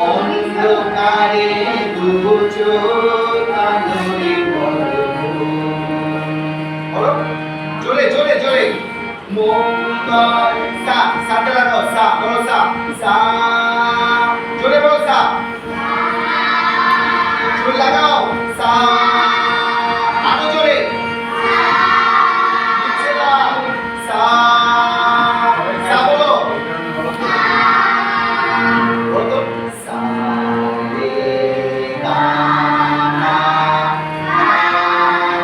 অন্ধকারে দুচোখ আলোয় জোরে জোরে জোরে মঙ্গল সা সাতে লাগাও সা বলো সা সা জোরে বলো সা জোরে লাগাও সা আরো জোরে নিচে দাও সা সা বলো বলো সা রে গা মা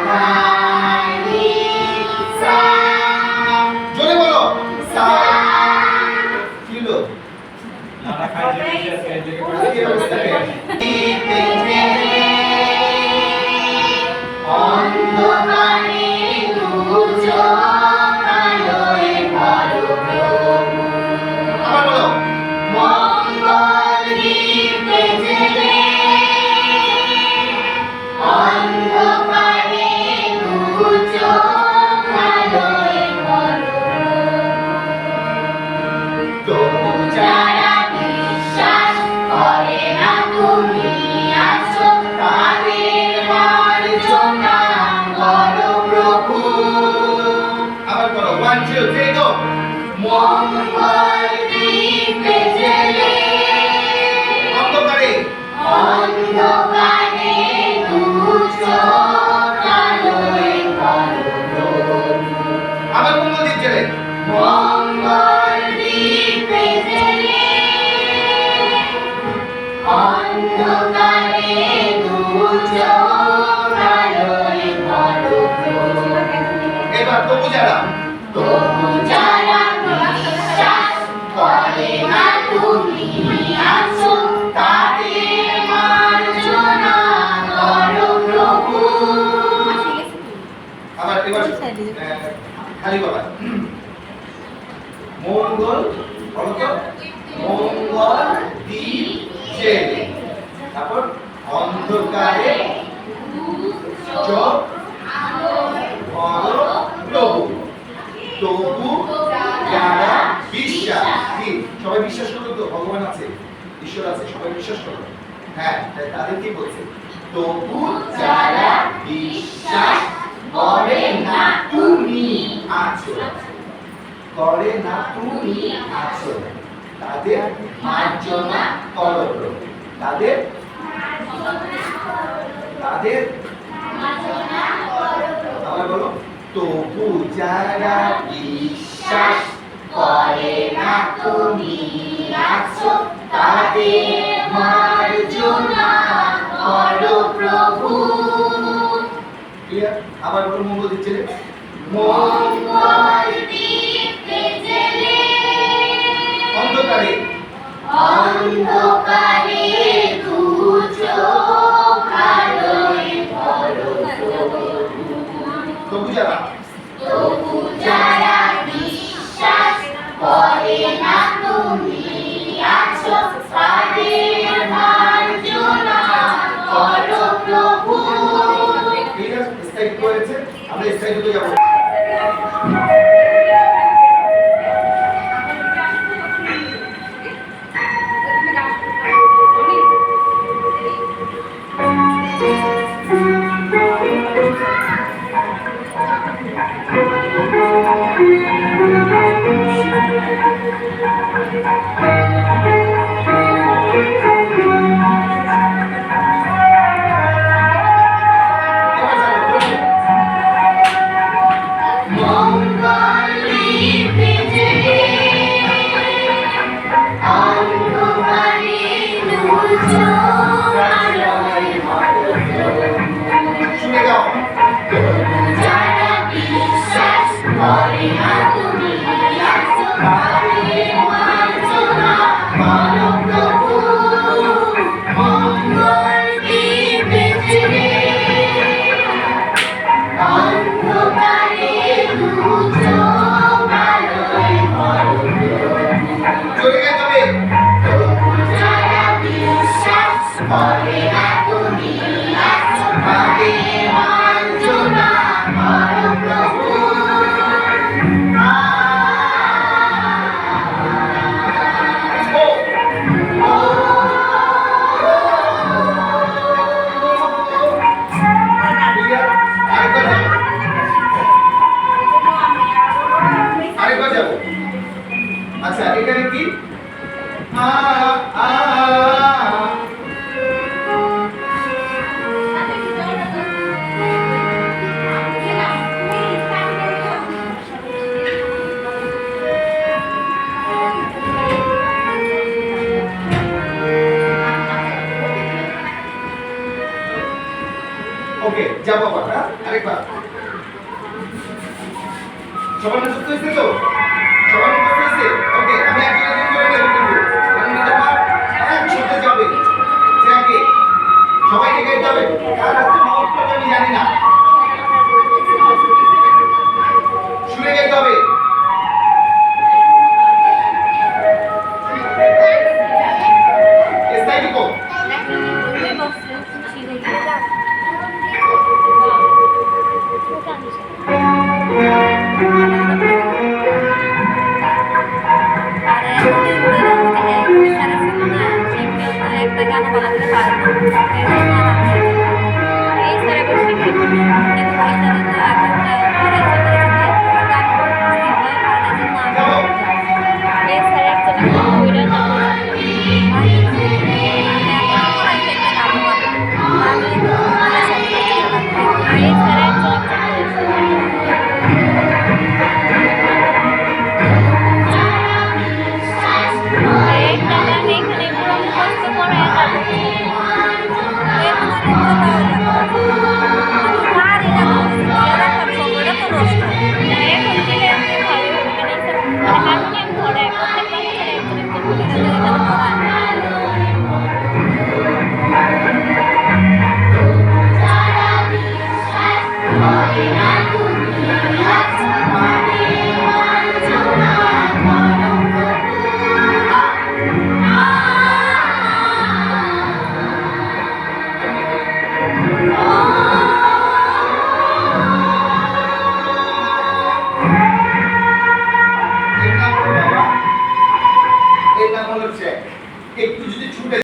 পা নি সা জোরে বলো সা কি হলো নানা খাই যে কি অবস্থা অন্ধকারে দুচোখ আলোয় ভরো প্রভু আবার বলো মঙ্গল দীপে জেলে অন্ধকারে দুচোখ আলোয় ভরো তবু যারা বিশ্বাস করে না তুমি আছো তাদের মার্জনা করো প্রভু আবার করো 1 2 3 গো মঙ্গল দীপে জেলে অন্ধকারে দুচোখ আলোয় ভরো প্রভু আবার মঙ্গল দীপ জেলে মঙ্গল দীপে জেলে অন্ধকারে দুচোখ আলোয় ভরো প্রভু এবার তবু যারা বিশ্বাস করে না তুমি আছো তাদের মার্জনা করো প্রভু আবার এবার খালি বাবা মঙ্গল বলো তো মঙ্গল দীপ জেলে তারপর অন্ধকারে দুচোখ আলোয় ভরো প্রভু তবু যারা বিশ্বাস কি সবাই বিশ্বাস করো তো ভগবান আছে ঈশ্বর আছে সবাই বিশ্বাস করো হ্যাঁ তাই তাদের কি বলছে তবু যারা বিশ্বাস করে না তুমি আছো করে না তুমি আছো তাদের মার্জনা করো তাদের তাদের মার্জনা করো আবার বলো তবু যারা বিশ্বাস করে না তুমি আছো তাদের মার্জনা করো প্রভু ক্লিয়ার আবার বলো মঙ্গল দিচ্ছে মঙ্গল দীপে জেলে অন্ধকারে দুচোখ আলোয় ভরো প্রভু তবু যারা বিশ্বাস করে না তুমি আছো তাদের মার্জনা করো প্রভু ঠিক আছে স্টাইল করেছে আমরা স্টাইলে যাব করে না তুমি আছো তাদের মার্জনা ওকে যাবো আবার হ্যাঁ আরেকবার সবাই মুখস্থ হয়েছে তো সবাই মুখস্থ হয়েছে ওকে আমি একজন একজন করে নেব কিন্তু আমি নিতে পার একসাথে যাবে যে আগে সবাই এগিয়ে যাবে